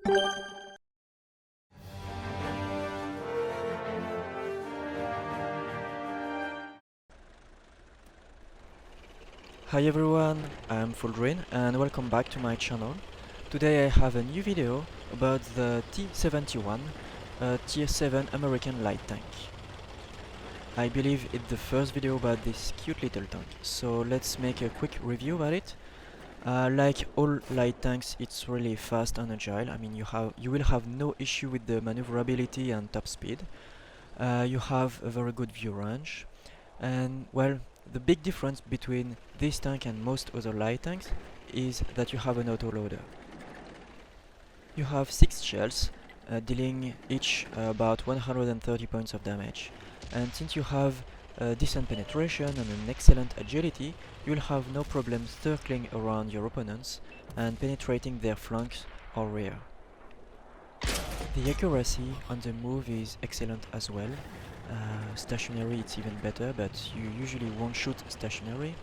Hi everyone, I'm Fuuldrin and welcome back to my channel. Today I have a new video about the T-71, a Tier 7 American light tank. I believe it's the first video about this cute little tank, so let's make a quick review about it. Like all light tanks, it's really fast and agile. I mean, you will have no issue with the maneuverability and top speed. You have a very good view range, and well, the big difference between this tank and most other light tanks is that you have an autoloader. You have 6 shells, dealing each about 130 points of damage. And since you have decent penetration and an excellent agility, you'll have no problem circling around your opponents and penetrating their flanks or rear. The accuracy on the move is excellent as well. Stationary it's even better, but you usually won't shoot stationary,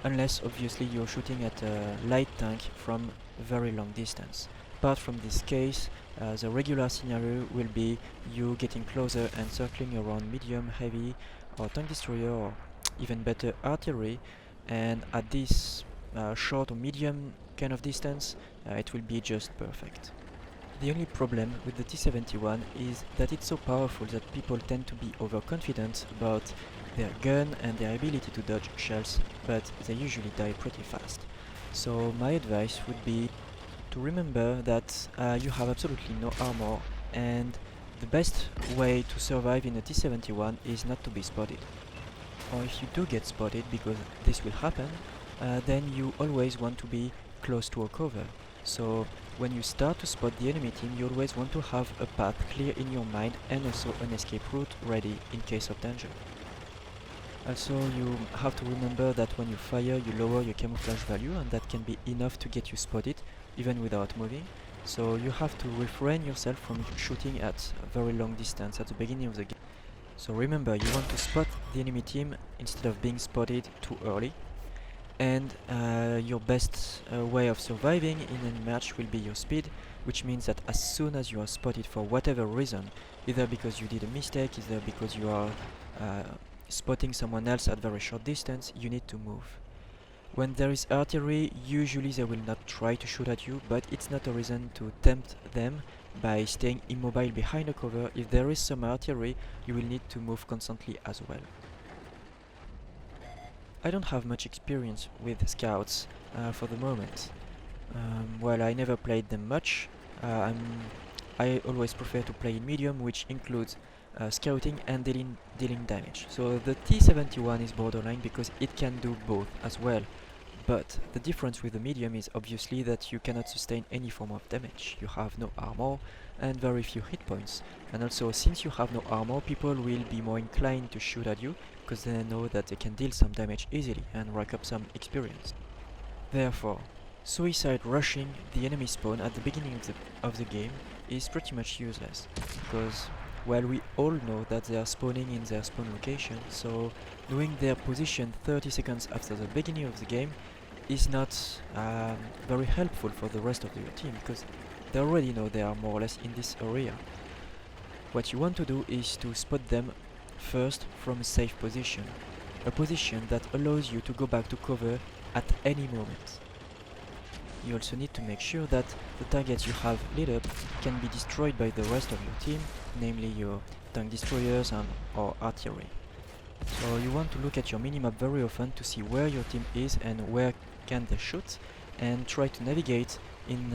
unless obviously you're shooting at a light tank from very long distance. Apart from this case, the regular scenario will be you getting closer and circling around medium, heavy or tank destroyer, or even better artillery, and at this short or medium kind of distance it will be just perfect. The only problem with the T-71 is that it's so powerful that people tend to be overconfident about their gun and their ability to dodge shells, but they usually die pretty fast. So my advice would be to remember that you have absolutely no armor, and the best way to survive in a T-71 is not to be spotted. Or if you do get spotted, because this will happen, then you always want to be close to a cover. So when you start to spot the enemy team, you always want to have a path clear in your mind and also an escape route ready in case of danger. Also, you have to remember that when you fire, you lower your camouflage value, and that can be enough to get you spotted even without moving. So you have to refrain yourself from shooting at a very long distance at the beginning of the game. So remember, you want to spot the enemy team instead of being spotted too early. And your best way of surviving in any match will be your speed, which means that as soon as you are spotted for whatever reason, either because you did a mistake, either because you are spotting someone else at very short distance, you need to move. When there is artillery, usually they will not try to shoot at you, but it's not a reason to tempt them by staying immobile behind a cover. If there is some artillery, you will need to move constantly as well. I don't have much experience with scouts for the moment. Well, I never played them much. I always prefer to play in medium, which includes scouting and dealing damage. So the T-71 is borderline because it can do both as well. But the difference with the medium is obviously that you cannot sustain any form of damage. You have no armor and very few hit points. And also, since you have no armor, people will be more inclined to shoot at you because they know that they can deal some damage easily and rack up some experience. Therefore, suicide rushing the enemy spawn at the beginning of the game is pretty much useless, because, well, we all know that they are spawning in their spawn location, so knowing their position 30 seconds after the beginning of the game is not very helpful for the rest of your team, because they already know they are more or less in this area. What you want to do is to spot them first from a safe position, a position that allows you to go back to cover at any moment. You also need to make sure that the targets you have lit up can be destroyed by the rest of your team, namely your tank destroyers and or artillery. So you want to look at your minimap very often to see where your team is and where can they shoot, and try to navigate in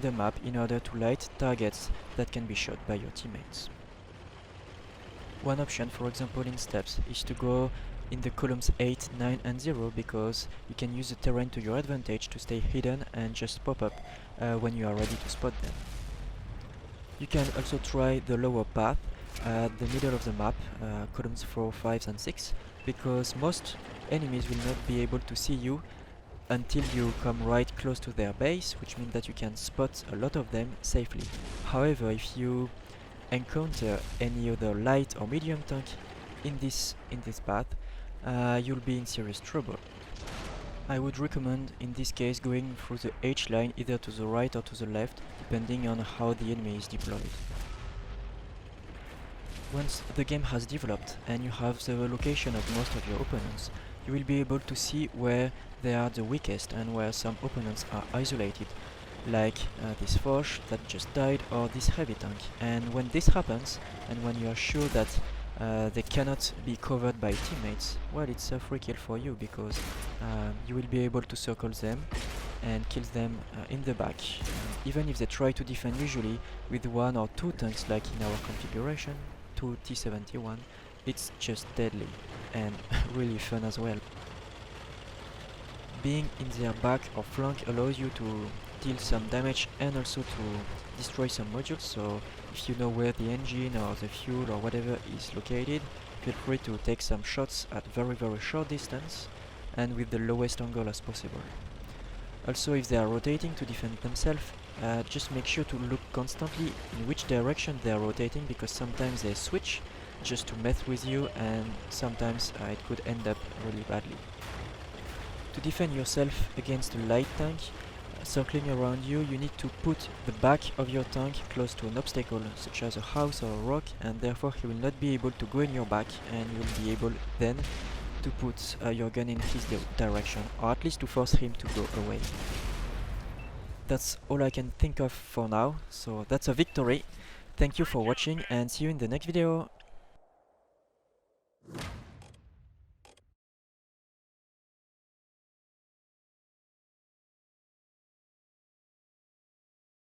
the map in order to light targets that can be shot by your teammates. One option, for example in steps, is to go in the columns 8, 9 and 0, because you can use the terrain to your advantage to stay hidden and just pop up when you are ready to spot them. You can also try the lower path at the middle of the map, columns 4, 5 and 6, because most enemies will not be able to see you until you come right close to their base, which means that you can spot a lot of them safely. However, if you encounter any other light or medium tank in this path, you'll be in serious trouble. I would recommend in this case going through the H line either to the right or to the left, depending on how the enemy is deployed. Once the game has developed and you have the location of most of your opponents, you will be able to see where they are the weakest and where some opponents are isolated, like this Foch that just died or this heavy tank. And when this happens, and when you are sure that they cannot be covered by teammates, well, it's a free kill for you, because you will be able to circle them and kill them in the back. Even if they try to defend usually with 1 or 2 tanks like in our configuration, 2 T-71, it's just deadly and really fun as well. Being in their back or flank allows you to deal some damage and also to destroy some modules, so if you know where the engine or the fuel or whatever is located, feel free to take some shots at very short distance and with the lowest angle as possible. Also, if they are rotating to defend themselves, just make sure to look constantly in which direction they are rotating, because sometimes they switch just to mess with you, and sometimes it could end up really badly. To defend yourself against a light tank circling around you, you need to put the back of your tank close to an obstacle, such as a house or a rock, and therefore he will not be able to go in your back, and you will be able then to put your gun in his direction, or at least to force him to go away. That's all I can think of for now, so that's a victory. Thank you for watching and see you in the next video.